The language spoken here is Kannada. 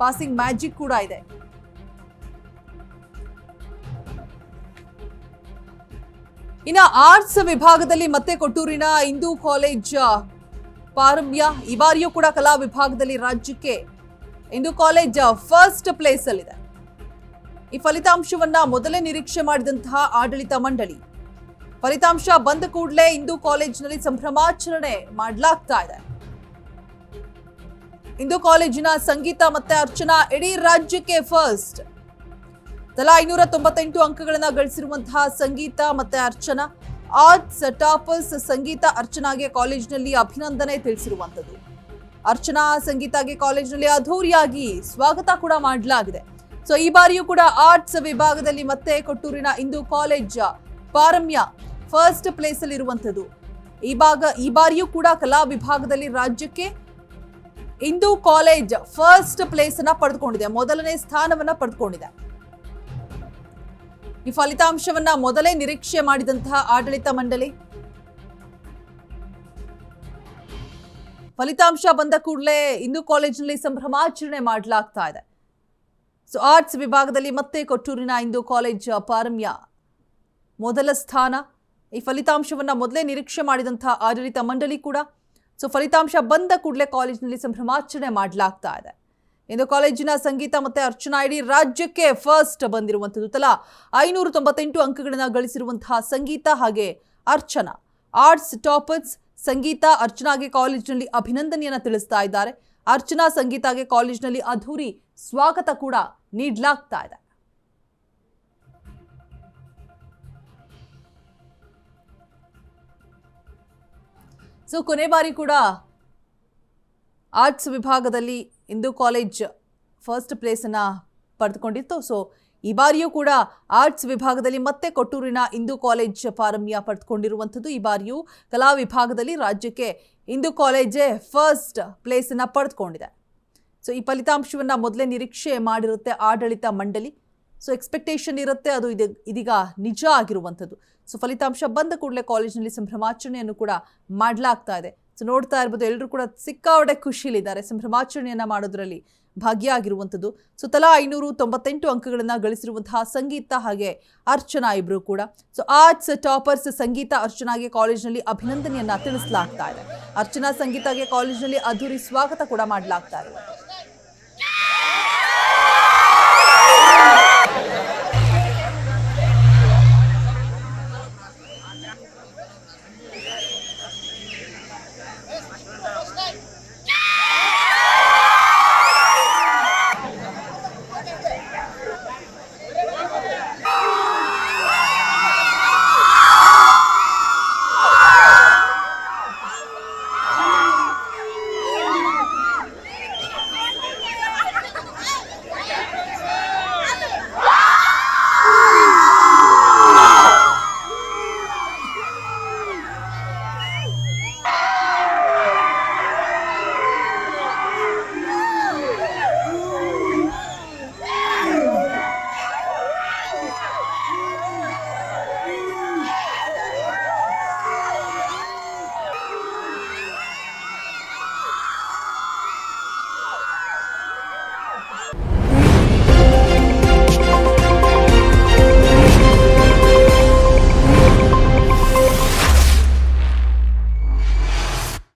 ಪಾಸಿಂಗ್ ಮ್ಯಾಜಿಕ್ ಕೂಡ ಇದೆ. ಇನ್ನ ಆರ್ಟ್ಸ್ ವಿಭಾಗದಲ್ಲಿ ಮತ್ತೆ ಕೊಟ್ಟೂರಿನ ಹಿಂದೂ ಕಾಲೇಜ್ ಪಾರಮ್ಯ. ಈ ಬಾರಿಯೂ ಕೂಡ ಕಲಾ ವಿಭಾಗದಲ್ಲಿ ರಾಜ್ಯಕ್ಕೆ ಹಿಂದೂ ಕಾಲೇಜ್ ಫಸ್ಟ್ ಪ್ಲೇಸ್ ಅಲ್ಲಿದೆ. ಈ ಫಲಿತಾಂಶವನ್ನ ಮೊದಲೇ ನಿರೀಕ್ಷೆ ಮಾಡಿದಂತಹ ಆಡಳಿತ ಮಂಡಳಿ, ಫಲಿತಾಂಶ ಬಂದ ಕೂಡಲೇ ಹಿಂದೂ ಕಾಲೇಜಿನಲ್ಲಿ ಸಂಭ್ರಮಾಚರಣೆ ಮಾಡಲಾಗ್ತಾ ಇದೆ. ಹಿಂದೂ ಕಾಲೇಜಿನ ಸಂಗೀತ ಮತ್ತೆ ಅರ್ಚನಾ ಇಡೀ ರಾಜ್ಯಕ್ಕೆ ಫಸ್ಟ್. ತಲಾ 598 ಅಂಕಗಳನ್ನ ಗಳಿಸಿರುವಂತಹ ಸಂಗೀತ ಮತ್ತೆ ಅರ್ಚನಾ, ಆರ್ಟ್ಸ್ ಟಾಪರ್ಸ್ ಸಂಗೀತ ಅರ್ಚನಾಗೆ ಕಾಲೇಜಿನಲ್ಲಿ ಅಭಿನಂದನೆ ತಿಳಿಸಿರುವಂತದ್ದು. ಅರ್ಚನಾ ಸಂಗೀತಗೆ ಕಾಲೇಜಿನಲ್ಲಿ ಅದ್ಧೂರಿಯಾಗಿ ಸ್ವಾಗತ ಕೂಡ ಮಾಡಲಾಗಿದೆ. ಸೊ ಈ ಬಾರಿಯೂ ಕೂಡ ಆರ್ಟ್ಸ್ ವಿಭಾಗದಲ್ಲಿ ಮತ್ತೆ ಕೊಟ್ಟೂರಿನ ಹಿಂದೂ ಕಾಲೇಜ್ ಪಾರಮ್ಯ ಫಸ್ಟ್ ಪ್ಲೇಸ್ ಅಲ್ಲಿ ಇರುವಂತದ್ದು. ಈ ಬಾರಿಯೂ ಕೂಡ ಕಲಾ ವಿಭಾಗದಲ್ಲಿ ರಾಜ್ಯಕ್ಕೆ ಹಿಂದೂ ಕಾಲೇಜ್ ಫಸ್ಟ್ ಪ್ಲೇಸ್ ಅನ್ನ ಪಡೆದುಕೊಂಡಿದೆ, ಮೊದಲನೇ ಸ್ಥಾನವನ್ನ ಪಡೆದುಕೊಂಡಿದೆ. ಈ ಫಲಿತಾಂಶವನ್ನ ಮೊದಲೇ ನಿರೀಕ್ಷೆ ಮಾಡಿದಂತಹ ಆಡಳಿತ ಮಂಡಳಿ, ಫಲಿತಾಂಶ ಬಂದ ಕೂಡಲೇ ಹಿಂದೂ ಕಾಲೇಜಿನಲ್ಲಿ ಸಂಭ್ರಮಾಚರಣೆ ಮಾಡಲಾಗ್ತಾ ಇದೆ. ಸೊ ಆರ್ಟ್ಸ್ ವಿಭಾಗದಲ್ಲಿ ಮತ್ತೆ ಕೊಟ್ಟೂರಿನ ಹಿಂದೂ ಕಾಲೇಜ್ ಪಾರಮ್ಯ ಮೊದಲ ಸ್ಥಾನ. ಈ ಫಲಿತಾಂಶವನ್ನ ಮೊದಲೇ ನಿರೀಕ್ಷೆ ಮಾಡಿದಂತಹ ಆಡಳಿತ ಮಂಡಳಿ ಕೂಡ, ಸೊ ಫಲಿತಾಂಶ ಬಂದ ಕೂಡಲೇ ಕಾಲೇಜಿನಲ್ಲಿ ಸಂಭ್ರಮಾಚರಣೆ ಮಾಡಲಾಗ್ತಾ ಇದೆ. ಇಂದು ಕಾಲೇಜಿನ ಸಂಗೀತ ಮತ್ತೆ ಅರ್ಚನಾ ಇಡೀ ರಾಜ್ಯಕ್ಕೆ ಫಸ್ಟ್ ಬಂದಿರುವಂಥದ್ದು. ತಲಾ 598 ಅಂಕಗಳನ್ನ ಗಳಿಸಿರುವಂತಹ ಸಂಗೀತ ಹಾಗೆ ಅರ್ಚನಾ, ಆರ್ಟ್ಸ್ ಟಾಪರ್ಸ್ ಸಂಗೀತ ಅರ್ಚನಾಗೆ ಕಾಲೇಜಿನಲ್ಲಿ ಅಭಿನಂದನೆಯನ್ನ ತಿಳಿಸ್ತಾ ಇದ್ದಾರೆ. ಅರ್ಚನಾ ಸಂಗೀತಗೆ ಕಾಲೇಜಿನಲ್ಲಿ ಅದ್ಧೂರಿ ಸ್ವಾಗತ ಕೂಡ ನೀಡಲಾಗ್ತಾ ಇದೆ. ಸೊ ಕೊನೆ ಬಾರಿ ಕೂಡ ಆರ್ಟ್ಸ್ ವಿಭಾಗದಲ್ಲಿ ಹಿಂದೂ ಕಾಲೇಜ್ ಫಸ್ಟ್ ಪ್ಲೇಸನ್ನು ಪಡೆದುಕೊಂಡಿತ್ತು. ಸೊ ಈ ಬಾರಿಯೂ ಕೂಡ ಆರ್ಟ್ಸ್ ವಿಭಾಗದಲ್ಲಿ ಮತ್ತೆ ಕೊಟ್ಟೂರಿನ ಹಿಂದೂ ಕಾಲೇಜ್ ಪಾರಮ್ಯ ಪಡೆದುಕೊಂಡಿರುವಂಥದ್ದು. ಈ ಬಾರಿಯೂ ಕಲಾ ವಿಭಾಗದಲ್ಲಿ ರಾಜ್ಯಕ್ಕೆ ಹಿಂದೂ ಕಾಲೇಜೇ ಫಸ್ಟ್ ಪ್ಲೇಸನ್ನು ಪಡೆದುಕೊಂಡಿದೆ. ಸೊ ಈ ಫಲಿತಾಂಶವನ್ನು ಮೊದಲೇ ನಿರೀಕ್ಷೆ ಮಾಡಿರುತ್ತೆ ಆಡಳಿತ ಮಂಡಳಿ. ಸೊ ಎಕ್ಸ್ಪೆಕ್ಟೇಷನ್ ಇರುತ್ತೆ, ಅದು ಇದೀಗ ನಿಜ ಆಗಿರುವಂಥದ್ದು. ಸೊ ಫಲಿತಾಂಶ ಬಂದ ಕೂಡಲೇ ಕಾಲೇಜಿನಲ್ಲಿ ಸಂಭ್ರಮಾಚರಣೆಯನ್ನು ಕೂಡ ಮಾಡಲಾಗ್ತಾ ಇದೆ. ಸೊ ನೋಡ್ತಾ ಇರ್ಬೋದು, ಎಲ್ಲರೂ ಕೂಡ ಸಿಕ್ಕಾಪಟ್ಟೆ ಖುಷಿಯಲ್ಲಿದ್ದಾರೆ, ಸಂಭ್ರಮಾಚರಣೆಯನ್ನ ಮಾಡೋದ್ರಲ್ಲಿ ಭಾಗಿಯಾಗಿರುವಂಥದ್ದು. ಸೊ ತಲಾ 598 ಅಂಕಗಳನ್ನ ಗಳಿಸಿರುವಂತಹ ಸಂಗೀತ ಹಾಗೆ ಅರ್ಚನಾ ಇಬ್ರು ಕೂಡ. ಸೊ ಆರ್ಟ್ಸ್ ಟಾಪರ್ಸ್ ಸಂಗೀತ ಅರ್ಚನಾಗೆ ಕಾಲೇಜಿನಲ್ಲಿ ಅಭಿನಂದನೆಯನ್ನ ತಿಳಿಸಲಾಗ್ತಾ ಇದೆ. ಅರ್ಚನಾ ಸಂಗೀತಗೆ ಕಾಲೇಜಿನಲ್ಲಿ ಅದ್ಧೂರಿ ಸ್ವಾಗತ ಕೂಡ ಮಾಡಲಾಗ್ತಾ ಇದೆ.